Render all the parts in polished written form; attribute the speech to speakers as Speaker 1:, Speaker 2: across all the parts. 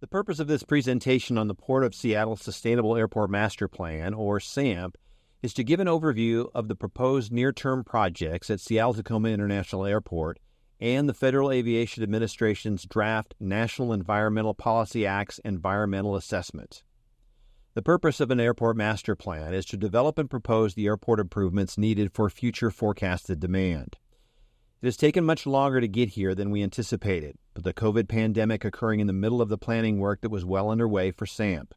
Speaker 1: The purpose of this presentation on the Port of Seattle Sustainable Airport Master Plan, or SAMP, is to give an overview of the proposed near-term projects at Seattle-Tacoma International Airport and the Federal Aviation Administration's draft National Environmental Policy Act's environmental assessment. The purpose of an airport master plan is to develop and propose the airport improvements needed for future forecasted demand. It has taken much longer to get here than we anticipated, with the COVID pandemic occurring in the middle of the planning work that was well underway for SAMP.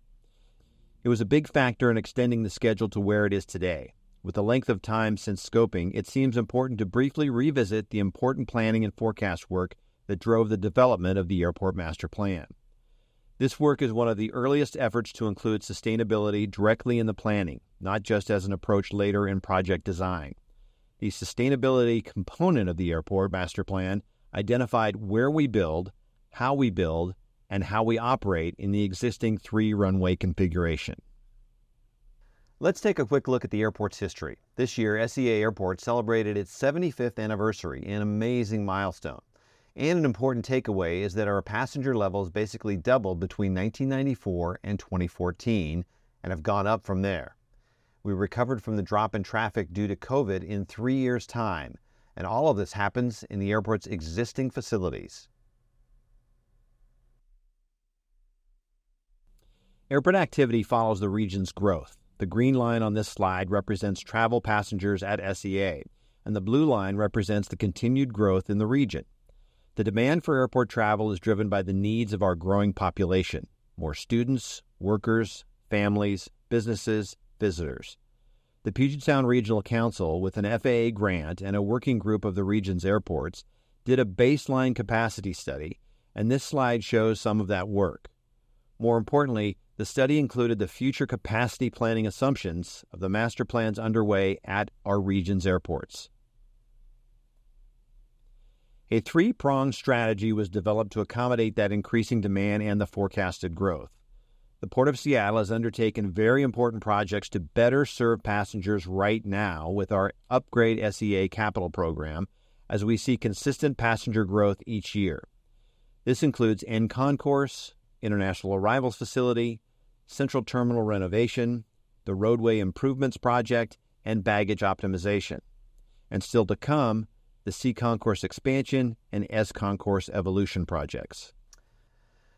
Speaker 1: It was a big factor in extending the schedule to where it is today. With the length of time since scoping, it seems important to briefly revisit the important planning and forecast work that drove the development of the airport master plan. This work is one of the earliest efforts to include sustainability directly in the planning, not just as an approach later in project design. The sustainability component of the airport master plan identified where we build, how we build, and how we operate in the existing 3-runway configuration. Let's take a quick look at the airport's history. This year, SEA Airport celebrated its 75th anniversary, an amazing milestone. And an important takeaway is that our passenger levels basically doubled between 1994 and 2014 and have gone up from there. We recovered from the drop in traffic due to COVID in 3 years' time, and all of this happens in the airport's existing facilities. Airport activity follows the region's growth. The green line on this slide represents travel passengers at SEA, and the blue line represents the continued growth in the region. The demand for airport travel is driven by the needs of our growing population: more students, workers, families, businesses, visitors. The Puget Sound Regional Council, with an FAA grant and a working group of the region's airports, did a baseline capacity study, and this slide shows some of that work. More importantly, the study included the future capacity planning assumptions of the master plans underway at our region's airports. A 3-pronged strategy was developed to accommodate that increasing demand and the forecasted growth. The Port of Seattle has undertaken very important projects to better serve passengers right now with our Upgrade SEA capital program as we see consistent passenger growth each year. This includes N-Concourse, International Arrivals Facility, Central Terminal renovation, the Roadway Improvements Project, and baggage optimization. And still to come, the C-Concourse expansion and S-Concourse evolution projects.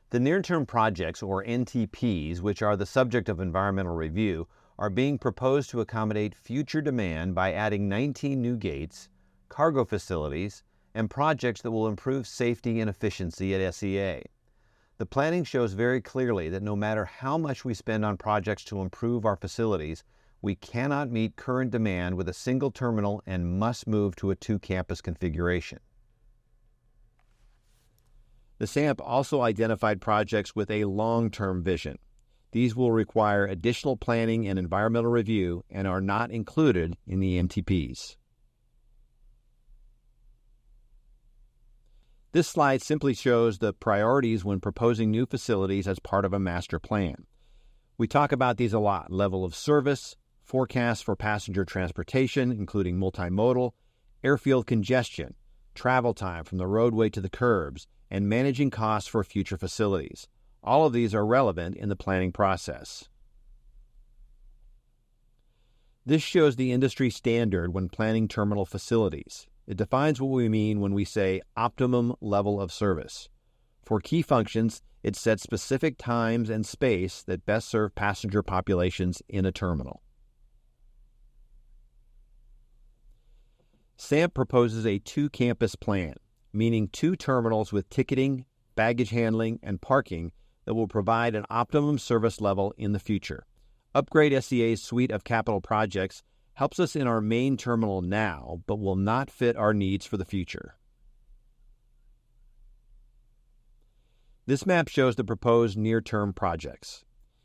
Speaker 1: The near-term projects, or NTPs, which are the subject of environmental review, are being proposed to accommodate future demand by adding 19 new gates, cargo facilities, and projects that will improve safety and efficiency at SEA. The planning shows very clearly that no matter how much we spend on projects to improve our facilities, we cannot meet current demand with a single terminal and must move to a 2-campus configuration. The SAMP also identified projects with a long-term vision. These will require additional planning and environmental review and are not included in the NTPs. This slide simply shows the priorities when proposing new facilities as part of a master plan. We talk about these a lot: level of service, forecasts for passenger transportation, including multimodal, airfield congestion, travel time from the roadway to the curbs, and managing costs for future facilities. All of these are relevant in the planning process. This shows the industry standard when planning terminal facilities. It defines what we mean when we say optimum level of service. For key functions, it sets specific times and space that best serve passenger populations in a terminal. SAMP proposes a 2-campus plan, meaning 2 terminals with ticketing, baggage handling, and parking that will provide an optimum service level in the future. Upgrade SEA's suite of capital projects helps us in our main terminal now, but will not fit our needs for the future. This map shows the proposed near-term projects.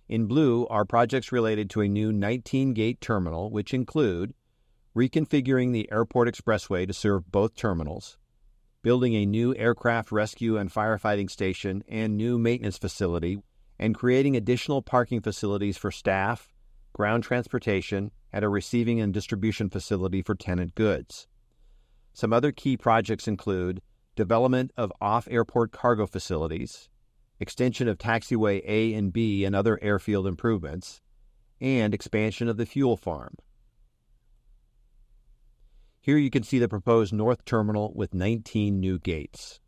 Speaker 1: In blue are projects related to a new 19-gate terminal, which include reconfiguring the airport expressway to serve both terminals, building a new aircraft rescue and firefighting station and new maintenance facility, and creating additional parking facilities for staff, ground transportation, and a receiving and distribution facility for tenant goods. Some other key projects include development of off-airport cargo facilities, extension of taxiway A and B and other airfield improvements, and expansion of the fuel farm. Here you can see the proposed north terminal with 19 new gates.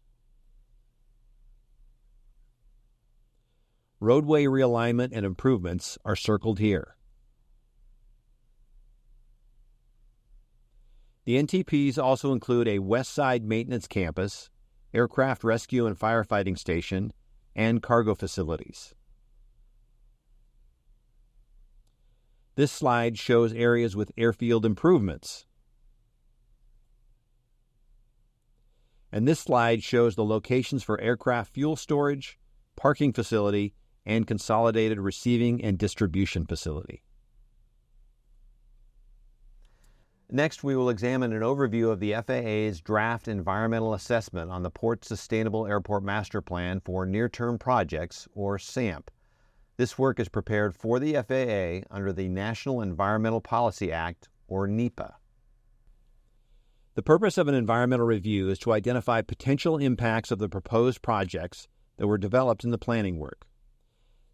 Speaker 1: Roadway realignment and improvements are circled here. The NTPs also include a West Side maintenance campus, aircraft rescue and firefighting station, and cargo facilities. This slide shows areas with airfield improvements. And this slide shows the locations for aircraft fuel storage, parking facility, and consolidated receiving and distribution facility. Next, we will examine an overview of the FAA's draft environmental assessment on the Port Sustainable Airport Master Plan for Near-Term Projects, or SAMP. This work is prepared for the FAA under the National Environmental Policy Act, or NEPA. The purpose of an environmental review is to identify potential impacts of the proposed projects that were developed in the planning work.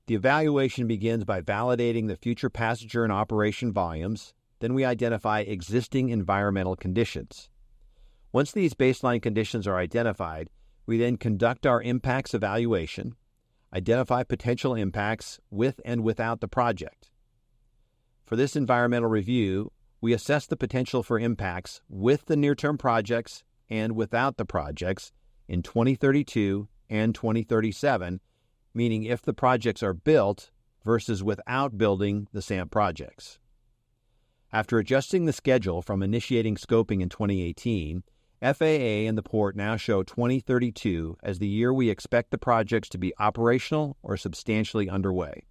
Speaker 1: The evaluation begins by validating the future passenger and operation volumes. Then we identify existing environmental conditions. Once these baseline conditions are identified, we then conduct our impacts evaluation, identify potential impacts with and without the project. For this environmental review, we assess the potential for impacts with the near-term projects and without the projects in 2032 and 2037, meaning if the projects are built versus without building the SAMP projects. After adjusting the schedule from initiating scoping in 2018, FAA and the port now show 2032 as the year we expect the projects to be operational or substantially underway.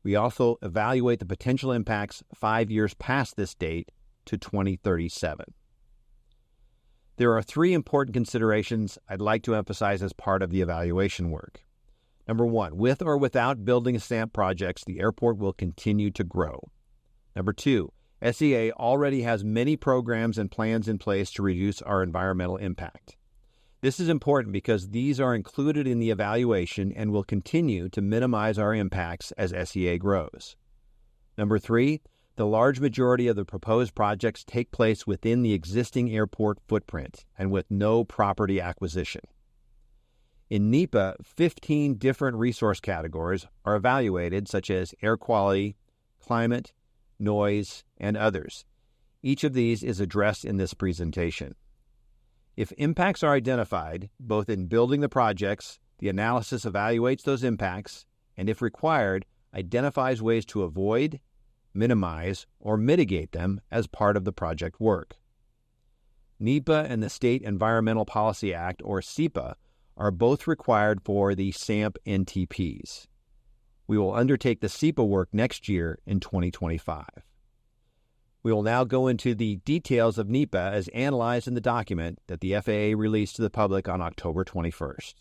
Speaker 1: We also evaluate the potential impacts 5 years past this date to 2037. There are 3 important considerations I'd like to emphasize as part of the evaluation work. Number 1, with or without building SAMP projects, the airport will continue to grow. Number 2, SEA already has many programs and plans in place to reduce our environmental impact. This is important because these are included in the evaluation and will continue to minimize our impacts as SEA grows. Number 3, the large majority of the proposed projects take place within the existing airport footprint and with no property acquisition. In NEPA, 15 different resource categories are evaluated, such as air quality, climate, noise, and others. Each of these is addressed in this presentation. If impacts are identified, both in building the projects, the analysis evaluates those impacts, and if required, identifies ways to avoid, minimize, or mitigate them as part of the project work. NEPA and the State Environmental Policy Act, or SEPA, are both required for the SAMP NTPs. We will undertake the SEPA work next year in 2025. We will now go into the details of NEPA as analyzed in the document that the FAA released to the public on October 21st.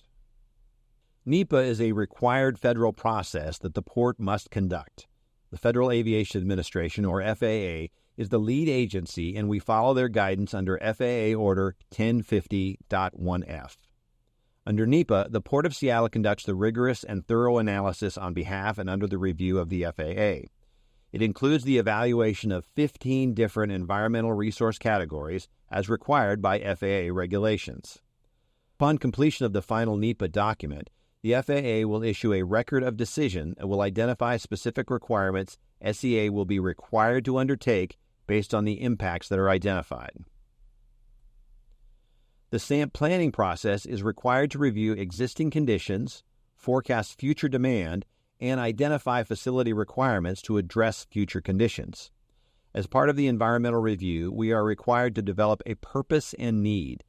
Speaker 1: NEPA is a required federal process that the port must conduct. The Federal Aviation Administration, or FAA, is the lead agency, and we follow their guidance under FAA Order 1050.1F. Under NEPA, the Port of Seattle conducts the rigorous and thorough analysis on behalf and under the review of the FAA. It includes the evaluation of 15 different environmental resource categories as required by FAA regulations. Upon completion of the final NEPA document, the FAA will issue a record of decision and will identify specific requirements SEA will be required to undertake based on the impacts that are identified. The SAMP planning process is required to review existing conditions, forecast future demand, and identify facility requirements to address future conditions. As part of the environmental review, we are required to develop a purpose and need.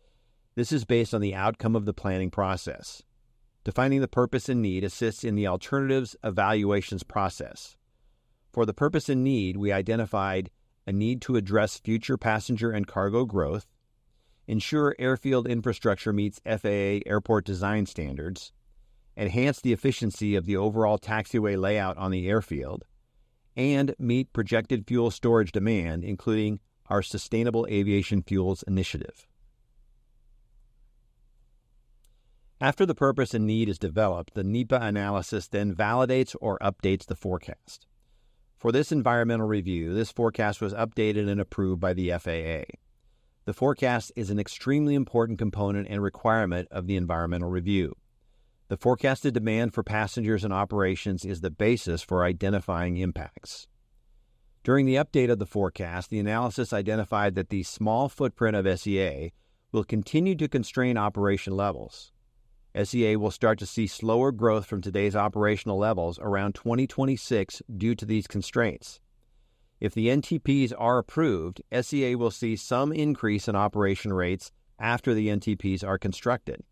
Speaker 1: This is based on the outcome of the planning process. Defining the purpose and need assists in the alternatives evaluations process. For the purpose and need, we identified a need to address future passenger and cargo growth, ensure airfield infrastructure meets FAA airport design standards, enhance the efficiency of the overall taxiway layout on the airfield, and meet projected fuel storage demand, including our Sustainable Aviation Fuels Initiative. After the purpose and need is developed, the NEPA analysis then validates or updates the forecast. For this environmental review, this forecast was updated and approved by the FAA. The forecast is an extremely important component and requirement of the environmental review. The forecasted demand for passengers and operations is the basis for identifying impacts. During the update of the forecast, the analysis identified that the small footprint of SEA will continue to constrain operation levels. SEA will start to see slower growth from today's operational levels around 2026 due to these constraints. If the NTPs are approved, SEA will see some increase in operation rates after the NTPs are constructed.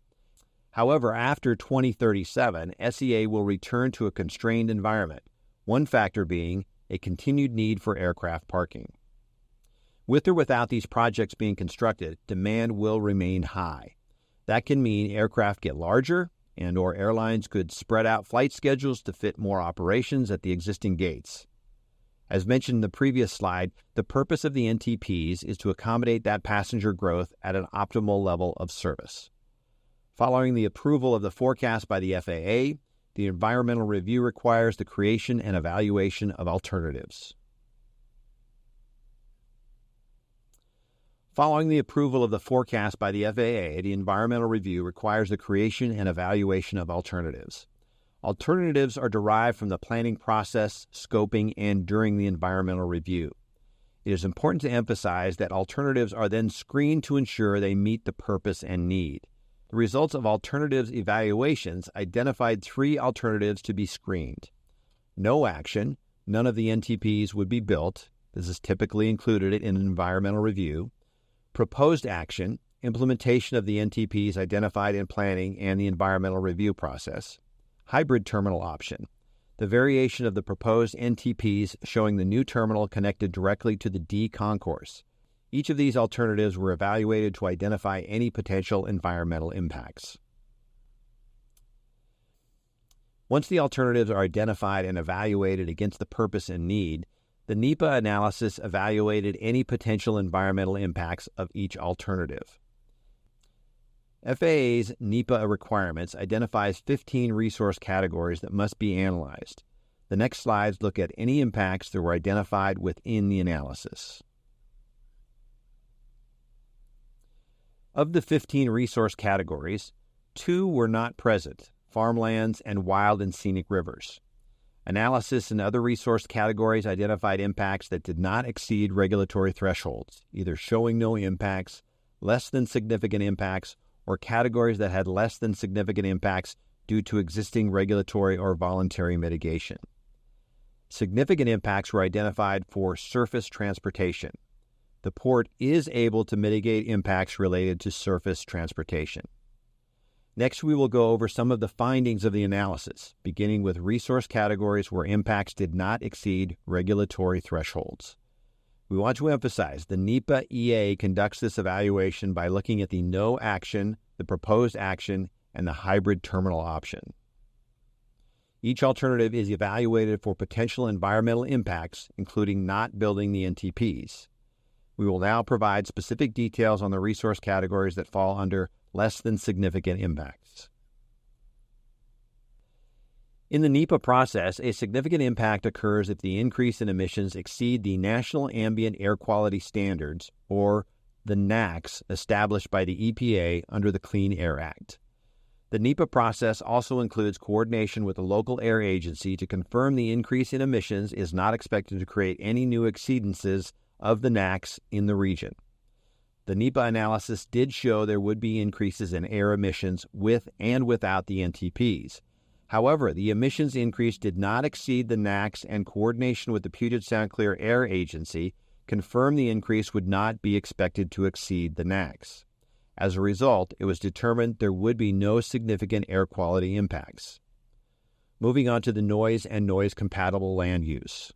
Speaker 1: However, after 2037, SEA will return to a constrained environment, one factor being a continued need for aircraft parking. With or without these projects being constructed, demand will remain high. That can mean aircraft get larger and/or airlines could spread out flight schedules to fit more operations at the existing gates. As mentioned in the previous slide, the purpose of the NTPs is to accommodate that passenger growth at an optimal level of service. Following the approval of the forecast by the FAA, the environmental review requires the creation and evaluation of alternatives. Following the approval of the forecast by the FAA, the environmental review requires the creation and evaluation of alternatives. Alternatives are derived from the planning process, scoping, and during the environmental review. It is important to emphasize that alternatives are then screened to ensure they meet the purpose and need. The results of alternatives evaluations identified 3 alternatives to be screened. No action, none of the NTPs would be built. This is typically included in an environmental review. Proposed action, implementation of the NTPs identified in planning and the environmental review process. Hybrid terminal option, the variation of the proposed NTPs showing the new terminal connected directly to the D concourse. Each of these alternatives were evaluated to identify any potential environmental impacts. Once the alternatives are identified and evaluated against the purpose and need, the NEPA analysis evaluated any potential environmental impacts of each alternative. FAA's NEPA requirements identifies 15 resource categories that must be analyzed. The next slides look at any impacts that were identified within the analysis. Of the 15 resource categories, 2 were not present, farmlands and wild and scenic rivers. Analysis in other resource categories identified impacts that did not exceed regulatory thresholds, either showing no impacts, less than significant impacts, or categories that had less than significant impacts due to existing regulatory or voluntary mitigation. Significant impacts were identified for surface transportation. The port is able to mitigate impacts related to surface transportation. Next, we will go over some of the findings of the analysis, beginning with resource categories where impacts did not exceed regulatory thresholds. We want to emphasize the NEPA EA conducts this evaluation by looking at the no action, the proposed action, and the hybrid terminal option. Each alternative is evaluated for potential environmental impacts, including not building the NTPs. We will now provide specific details on the resource categories that fall under less than significant impacts. In the NEPA process, a significant impact occurs if the increase in emissions exceed the National Ambient Air Quality Standards, or the NAAQS, established by the EPA under the Clean Air Act. The NEPA process also includes coordination with the local air agency to confirm the increase in emissions is not expected to create any new exceedances of the NAAQS in the region. The NEPA analysis did show there would be increases in air emissions with and without the NTPs. However, the emissions increase did not exceed the NAAQS, and coordination with the Puget Sound Clear Air Agency confirmed the increase would not be expected to exceed the NAAQS. As a result, it was determined there would be no significant air quality impacts. Moving on to the noise and noise-compatible land use.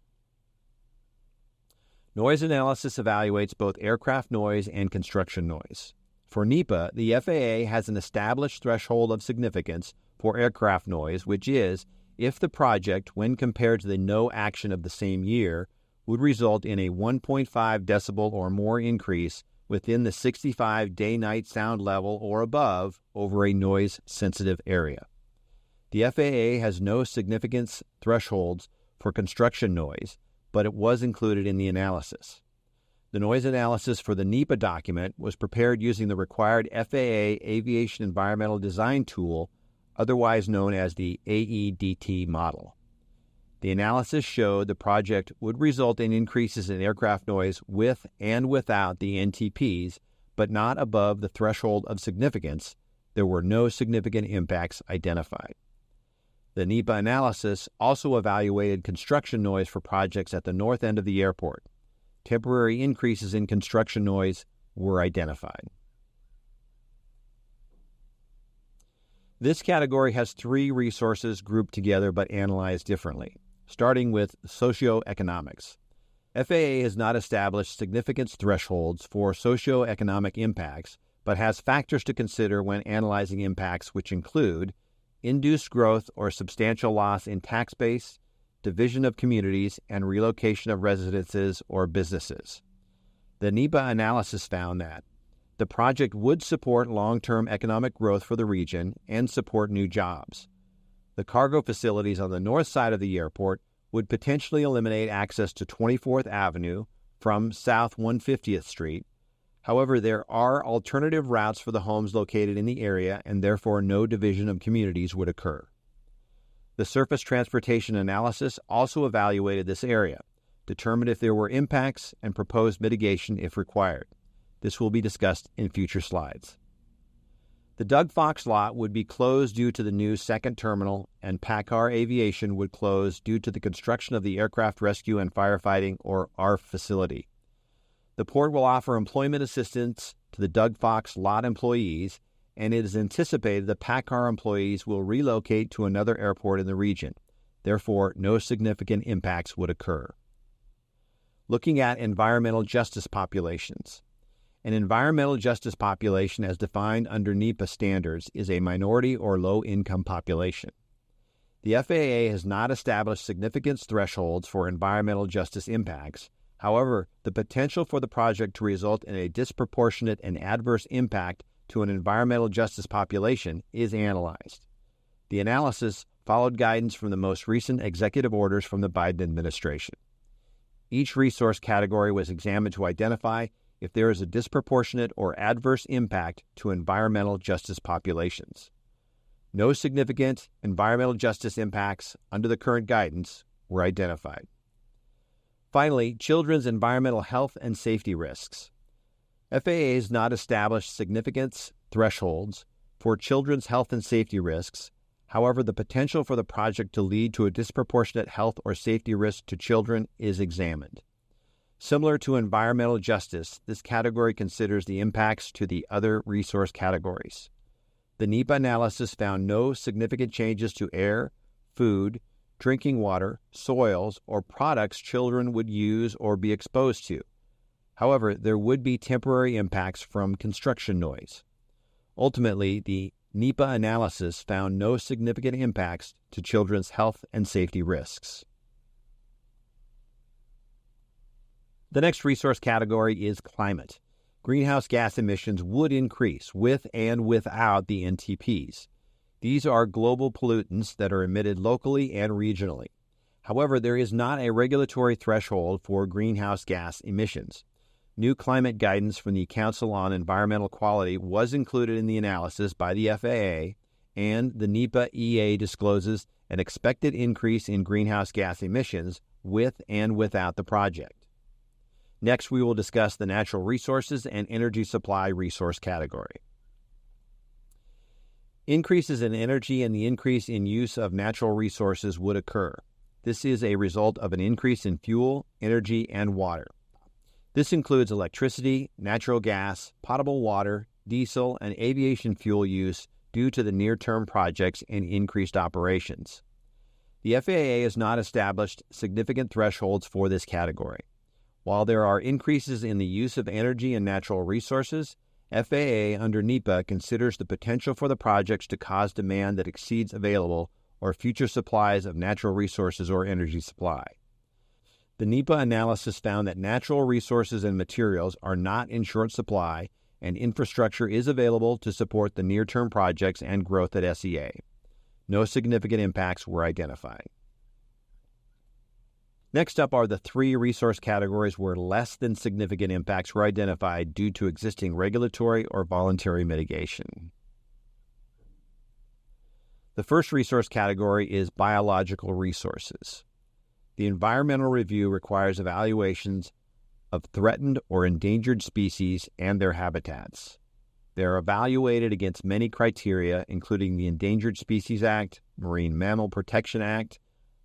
Speaker 1: Noise analysis evaluates both aircraft noise and construction noise. For NEPA, the FAA has an established threshold of significance for aircraft noise, which is if the project, when compared to the no action of the same year, would result in a 1.5 decibel or more increase within the 65 day-night sound level or above over a noise-sensitive area. The FAA has no significance thresholds for construction noise, but it was included in the analysis. The noise analysis for the NEPA document was prepared using the required FAA Aviation Environmental Design Tool, otherwise known as the AEDT model. The analysis showed the project would result in increases in aircraft noise with and without the NTPs, but not above the threshold of significance. There were no significant impacts identified. The NEPA analysis also evaluated construction noise for projects at the north end of the airport. Temporary increases in construction noise were identified. This category has three resources grouped together but analyzed differently, starting with socioeconomics. FAA has not established significance thresholds for socioeconomic impacts, but has factors to consider when analyzing impacts which include induced growth or substantial loss in tax base, division of communities, and relocation of residences or businesses. The NEPA analysis found that the project would support long-term economic growth for the region and support new jobs. The cargo facilities on the north side of the airport would potentially eliminate access to 24th Avenue from South 150th Street. However, there are alternative routes for the homes located in the area, and therefore no division of communities would occur. The surface transportation analysis also evaluated this area, determined if there were impacts, and proposed mitigation if required. This will be discussed in future slides. The Doug Fox lot would be closed due to the new second terminal, and PACCAR Aviation would close due to the construction of the Aircraft Rescue and Firefighting, or ARF, facility. The port will offer employment assistance to the Doug Fox lot employees, and it is anticipated that PACCAR employees will relocate to another airport in the region. Therefore, no significant impacts would occur. Looking at environmental justice populations. An environmental justice population as defined under NEPA standards is a minority or low-income population. The FAA has not established significance thresholds for environmental justice impacts. However, the potential for the project to result in a disproportionate and adverse impact to an environmental justice population is analyzed. The analysis followed guidance from the most recent executive orders from the Biden administration. Each resource category was examined to identify if there is a disproportionate or adverse impact to environmental justice populations. No significant environmental justice impacts under the current guidance were identified. Finally, children's environmental health and safety risks. FAA has not established significance thresholds for children's health and safety risks. However, the potential for the project to lead to a disproportionate health or safety risk to children is examined. Similar to environmental justice, this category considers the impacts to the other resource categories. The NEPA analysis found no significant changes to air, food, drinking water, soils, or products children would use or be exposed to. However, there would be temporary impacts from construction noise. Ultimately, the NEPA analysis found no significant impacts to children's health and safety risks. The next resource category is climate. Greenhouse gas emissions would increase with and without the NTPs. These are global pollutants that are emitted locally and regionally. However, there is not a regulatory threshold for greenhouse gas emissions. New climate guidance from the Council on Environmental Quality was included in the analysis by the FAA, and the NEPA EA discloses an expected increase in greenhouse gas emissions with and without the project. Next, we will discuss the natural resources and energy supply resource category. Increases in energy and the increase in use of natural resources would occur. This is a result of an increase in fuel, energy, and water. This includes electricity, natural gas, potable water, diesel, and aviation fuel use due to the near-term projects and increased operations. The FAA has not established significant thresholds for this category. While there are increases in the use of energy and natural resources, FAA under NEPA considers the potential for the projects to cause demand that exceeds available or future supplies of natural resources or energy supply. The NEPA analysis found that natural resources and materials are not in short supply, and infrastructure is available to support the near-term projects and growth at SEA. No significant impacts were identified. Next up are the three resource categories where less than significant impacts were identified due to existing regulatory or voluntary mitigation. The first resource category is biological resources. The environmental review requires evaluations of threatened or endangered species and their habitats. They are evaluated against many criteria, including the Endangered Species Act, Marine Mammal Protection Act,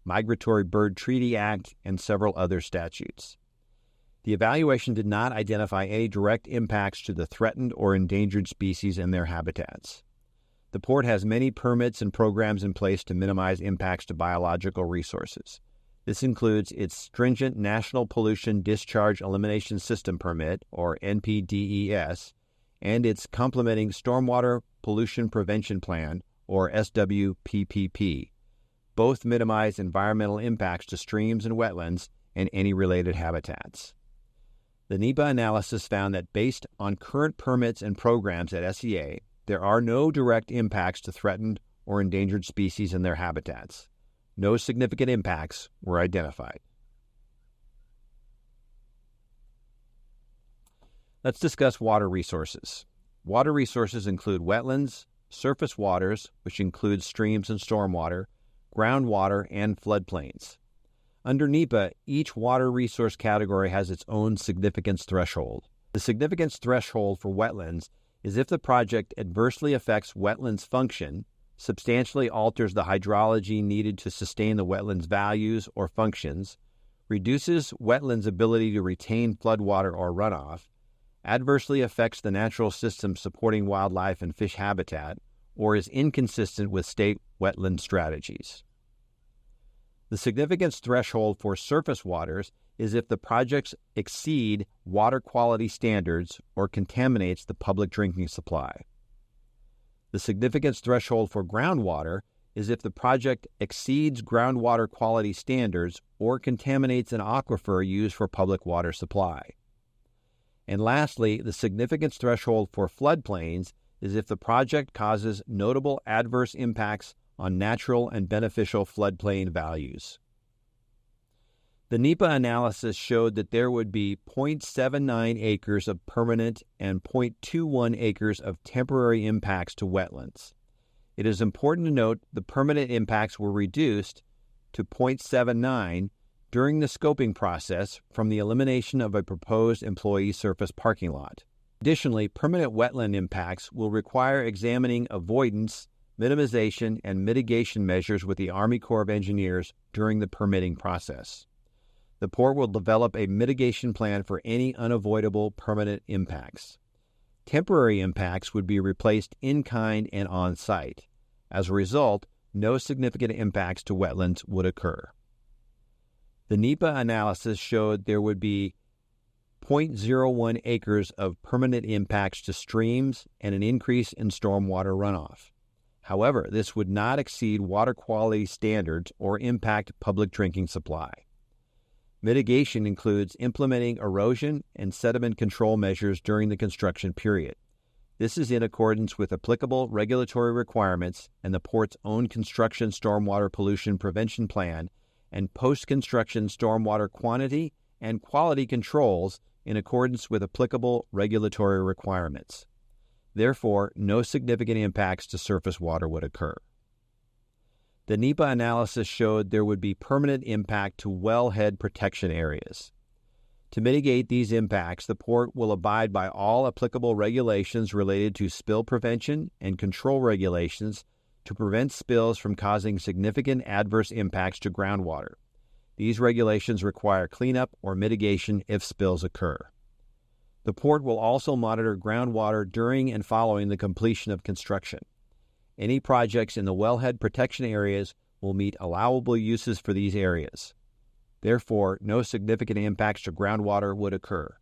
Speaker 1: Migratory Bird Treaty Act, and several other statutes. The evaluation did not identify any direct impacts to the threatened or endangered species and their habitats. The port has many permits and programs in place to minimize impacts to biological resources. This includes its stringent National Pollution Discharge Elimination System Permit, or NPDES, and its complementing Stormwater Pollution Prevention Plan, or SWPPP. Both minimize environmental impacts to streams and wetlands and any related habitats. The NEPA analysis found that based on current permits and programs at SEA, there are no direct impacts to threatened or endangered species and their habitats. No significant impacts were identified. Let's discuss water resources. Water resources include wetlands, surface waters, which include streams and stormwater, groundwater, and floodplains. Under NEPA, each water resource category has its own significance threshold. The significance threshold for wetlands is if the project adversely affects wetlands function, substantially alters the hydrology needed to sustain the wetlands values or functions, reduces wetlands' ability to retain floodwater or runoff, adversely affects the natural system supporting wildlife and fish habitat, or is inconsistent with state wetland strategies. The significance threshold for surface waters is if the projects exceed water quality standards or contaminates the public drinking supply. The significance threshold for groundwater is if the project exceeds groundwater quality standards or contaminates an aquifer used for public water supply. And lastly, the significance threshold for floodplains is if the project causes notable adverse impacts on natural and beneficial floodplain values. The NEPA analysis showed that there would be 0.79 acres of permanent and 0.21 acres of temporary impacts to wetlands. It is important to note the permanent impacts were reduced to 0.79 during the scoping process from the elimination of a proposed employee surface parking lot. Additionally, permanent wetland impacts will require examining avoidance, minimization, and mitigation measures with the Army Corps of Engineers during the permitting process. The Port will develop a mitigation plan for any unavoidable permanent impacts. Temporary impacts would be replaced in kind and on site. As a result, no significant impacts to wetlands would occur. The NEPA analysis showed there would be 0.01 acres of permanent impacts to streams and an increase in stormwater runoff. However, this would not exceed water quality standards or impact public drinking supply. Mitigation includes implementing erosion and sediment control measures during the construction period. This is in accordance with applicable regulatory requirements and the Port's own construction stormwater pollution prevention plan and post-construction stormwater quantity and quality controls in accordance with applicable regulatory requirements. Therefore, no significant impacts to surface water would occur. The NEPA analysis showed there would be permanent impact to wellhead protection areas. To mitigate these impacts, the Port will abide by all applicable regulations related to spill prevention and control regulations to prevent spills from causing significant adverse impacts to groundwater. These regulations require cleanup or mitigation if spills occur. The Port will also monitor groundwater during and following the completion of construction. Any projects in the wellhead protection areas will meet allowable uses for these areas. Therefore, no significant impacts to groundwater would occur.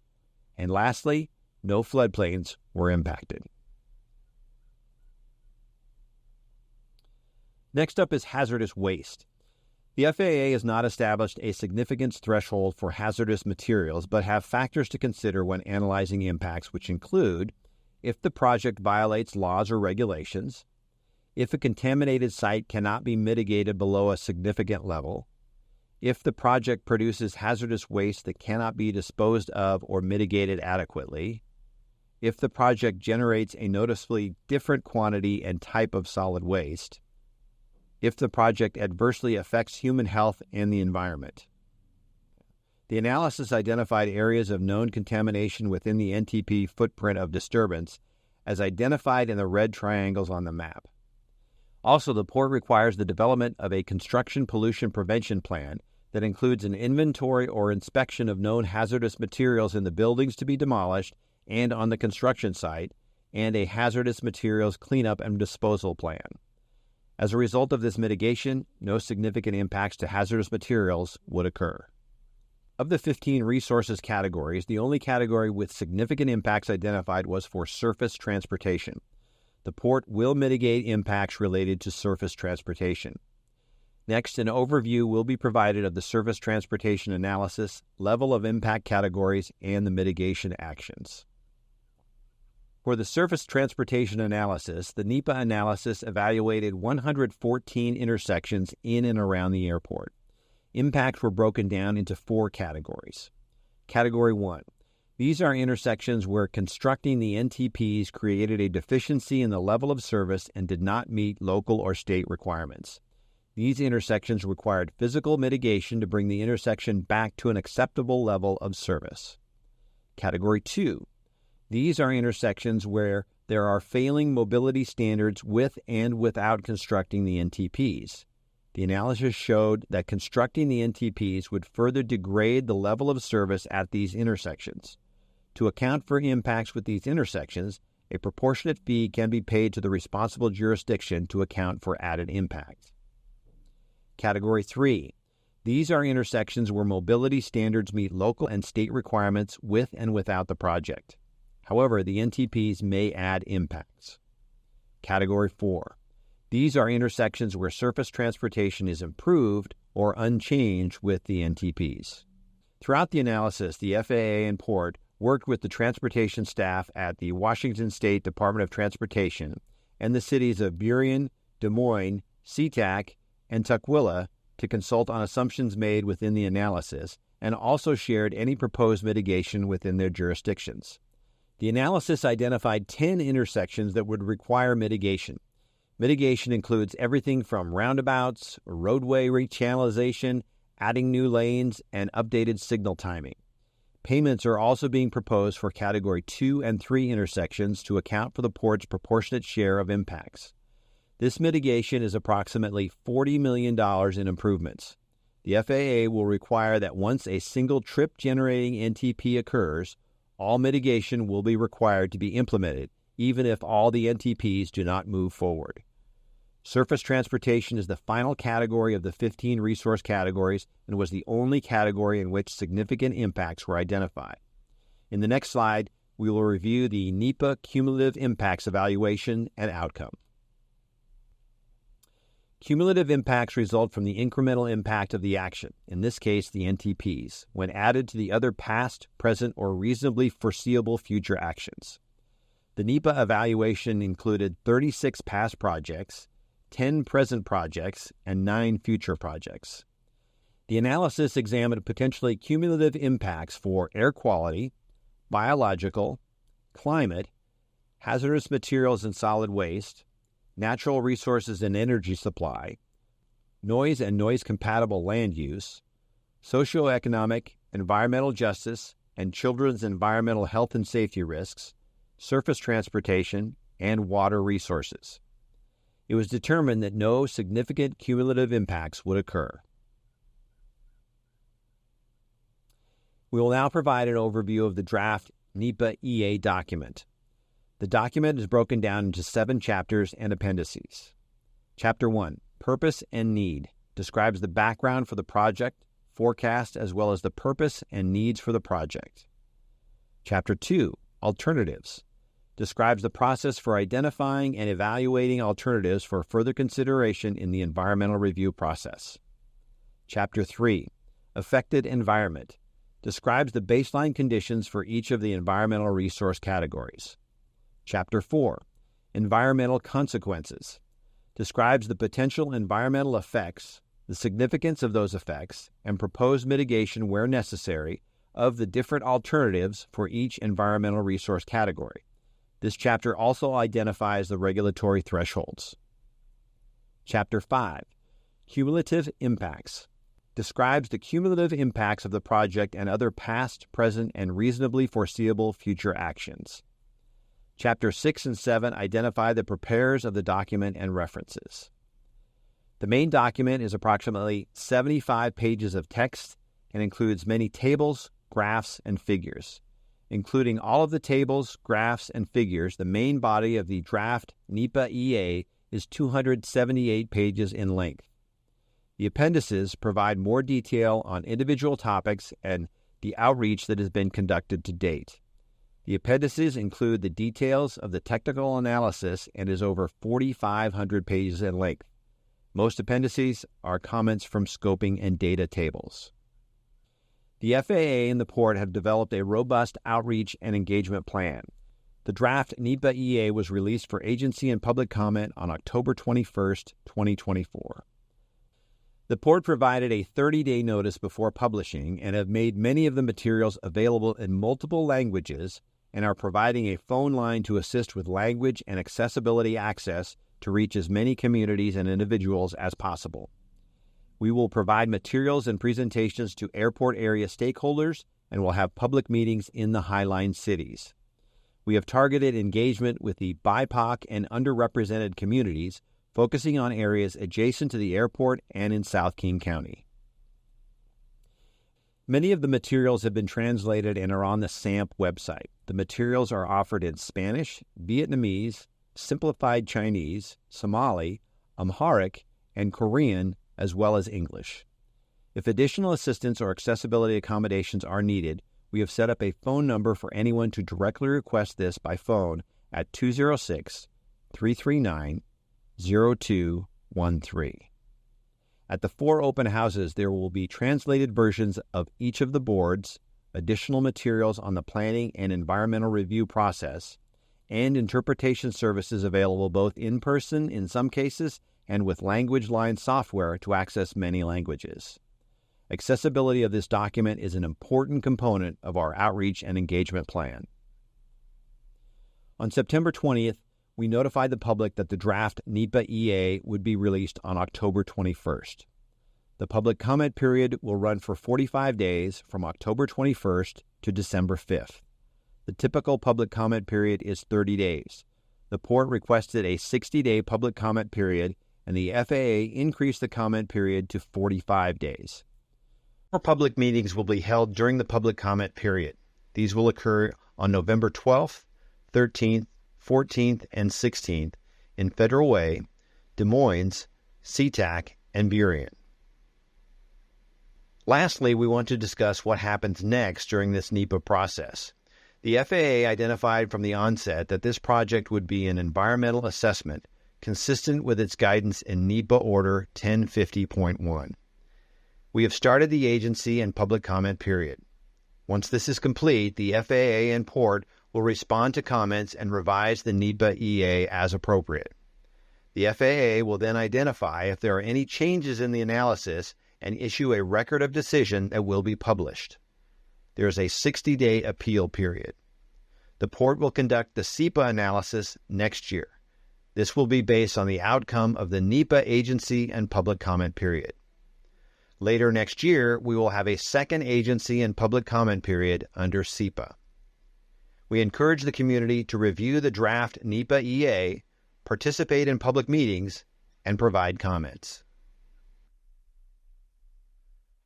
Speaker 1: And lastly, no floodplains were impacted. Next up is hazardous waste. The FAA has not established a significance threshold for hazardous materials, but have factors to consider when analyzing impacts, which include if the project violates laws or regulations, if a contaminated site cannot be mitigated below a significant level, if the project produces hazardous waste that cannot be disposed of or mitigated adequately, if the project generates a noticeably different quantity and type of solid waste, if the project adversely affects human health and the environment. The analysis identified areas of known contamination within the NTP footprint of disturbance as identified in the red triangles on the map. Also, the port requires the development of a construction pollution prevention plan that includes an inventory or inspection of known hazardous materials in the buildings to be demolished and on the construction site, and a hazardous materials cleanup and disposal plan. As a result of this mitigation, no significant impacts to hazardous materials would occur. Of the 15 resources categories, the only category with significant impacts identified was for surface transportation. The port will mitigate impacts related to surface transportation. Next, an overview will be provided of the surface transportation analysis, level of impact categories, and the mitigation actions. For the surface transportation analysis, the NEPA analysis evaluated 114 intersections in and around the airport. Impacts were broken down into 4 categories. Category 1. These are intersections where constructing the NTPs created a deficiency in the level of service and did not meet local or state requirements. These intersections required physical mitigation to bring the intersection back to an acceptable level of service. Category 2. These are intersections where there are failing mobility standards with and without constructing the NTPs. The analysis showed that constructing the NTPs would further degrade the level of service at these intersections. To account for impacts with these intersections, a proportionate fee can be paid to the responsible jurisdiction to account for added impacts. Category 3. These are intersections where mobility standards meet local and state requirements with and without the project. However, the NTPs may add impacts. Category 4. These are intersections where surface transportation is improved or unchanged with the NTPs. Throughout the analysis, the FAA and Port worked with the transportation staff at the Washington State Department of Transportation and the cities of Burien, Des Moines, SeaTac, and Tukwila to consult on assumptions made within the analysis and also shared any proposed mitigation within their jurisdictions. The analysis identified 10 intersections that would require mitigation. Mitigation includes everything from roundabouts, roadway rechannelization, adding new lanes, and updated signal timing. Payments are also being proposed for Category 2 and 3 intersections to account for the port's proportionate share of impacts. This mitigation is approximately $40 million in improvements. The FAA will require that once a single trip-generating NTP occurs, all mitigation will be required to be implemented, even if all the NTPs do not move forward. Surface transportation is the final category of the 15 resource categories and was the only category in which significant impacts were identified. In the next slide, we will review the NEPA Cumulative Impacts Evaluation and Outcome. Cumulative impacts result from the incremental impact of the action, in this case the NTPs, when added to the other past, present, or reasonably foreseeable future actions. The NEPA evaluation included 36 past projects, 10 present projects, and 9 future projects. The analysis examined potentially cumulative impacts for air quality, biological, climate, hazardous materials and solid waste, natural resources and energy supply, noise and noise-compatible land use, socioeconomic, environmental justice, and children's environmental health and safety risks, surface transportation, and water resources. It was determined that no significant cumulative impacts would occur. We will now provide an overview of the draft NEPA EA document. The document is broken down into 7 chapters and appendices. Chapter 1, Purpose and Need, describes the background for the project, forecast, as well as the purpose and needs for the project. Chapter 2, Alternatives, describes the process for identifying and evaluating alternatives for further consideration in the environmental review process. Chapter 3, Affected Environment, describes the baseline conditions for each of the environmental resource categories. Chapter 4, Environmental Consequences, describes the potential environmental effects, the significance of those effects, and proposed mitigation where necessary of the different alternatives for each environmental resource category. This chapter also identifies the regulatory thresholds. Chapter 5, Cumulative Impacts, describes the cumulative impacts of the project and other past, present, and reasonably foreseeable future actions. Chapter 6 and 7 identify the preparers of the document and references. The main document is approximately 75 pages of text and includes many tables, graphs, and figures. Including all of the tables, graphs, and figures, the main body of the draft NEPA EA is 278 pages in length. The appendices provide more detail on individual topics and the outreach that has been conducted to date. The appendices include the details of the technical analysis and is over 4,500 pages in length. Most appendices are comments from scoping and data tables. The FAA and the Port have developed a robust outreach and engagement plan. The draft NEPA EA was released for agency and public comment on October 21, 2024. The Port provided a 30-day notice before publishing and have made many of the materials available in multiple languages and are providing a phone line to assist with language and accessibility access to reach as many communities and individuals as possible. We will provide materials and presentations to airport area stakeholders and will have public meetings in the Highline cities. We have targeted engagement with the BIPOC and underrepresented communities, focusing on areas adjacent to the airport and in South King County. Many of the materials have been translated and are on the SAMP website. The materials are offered in Spanish, Vietnamese, Simplified Chinese, Somali, Amharic, and Korean, as well as English. If additional assistance or accessibility accommodations are needed, we have set up a phone number for anyone to directly request this by phone at 206-339-0213. At the 4 open houses, there will be translated versions of each of the boards, additional materials on the planning and environmental review process, and interpretation services available both in person in some cases and with language line software to access many languages. Accessibility of this document is an important component of our outreach and engagement plan. On September 20th, we notified the public that the draft NEPA EA would be released on October 21st. The public comment period will run for 45 days from October 21st to December 5th. The typical public comment period is 30 days. The Port requested a 60-day public comment period, and the FAA increased the comment period to 45 days. More public meetings will be held during the public comment period. These will occur on November 12th, 13th, 14th, and 16th in Federal Way, Des Moines, SeaTac, and Burien. Lastly, we want to discuss what happens next during this NEPA process. The FAA identified from the onset that this project would be an environmental assessment consistent with its guidance in NEPA Order 1050.1. We have started the agency and public comment period. Once this is complete, the FAA and Port will respond to comments and revise the NEPA EA as appropriate. The FAA will then identify if there are any changes in the analysis and issue a record of decision that will be published. There is a 60-day appeal period. The Port will conduct the SEPA analysis next year. This will be based on the outcome of the NEPA agency and public comment period. Later next year, we will have a second agency and public comment period under SEPA. We encourage the community to review the draft NEPA EA, participate in public meetings, and provide comments.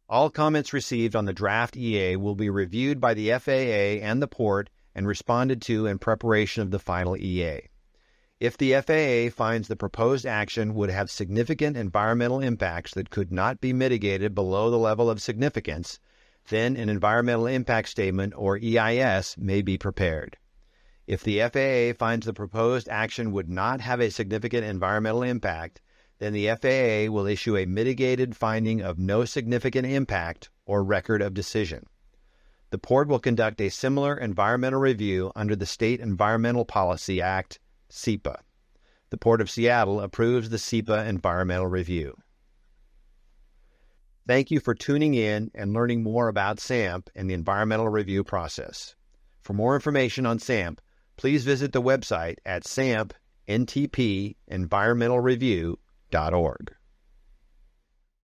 Speaker 1: All comments received on the draft EA will be reviewed by the FAA and the Port and responded to in preparation of the final EA. If the FAA finds the proposed action would have significant environmental impacts that could not be mitigated below the level of significance, then an environmental impact statement, or EIS, may be prepared. If the FAA finds the proposed action would not have a significant environmental impact, then the FAA will issue a mitigated finding of no significant impact or record of decision. The Port will conduct a similar environmental review under the State Environmental Policy Act, SEPA. The Port of Seattle approves the SEPA environmental review. Thank you for tuning in and learning more about SAMP and the environmental review process. For more information on SAMP, please visit the website at sampntpenvironmentalreview.org.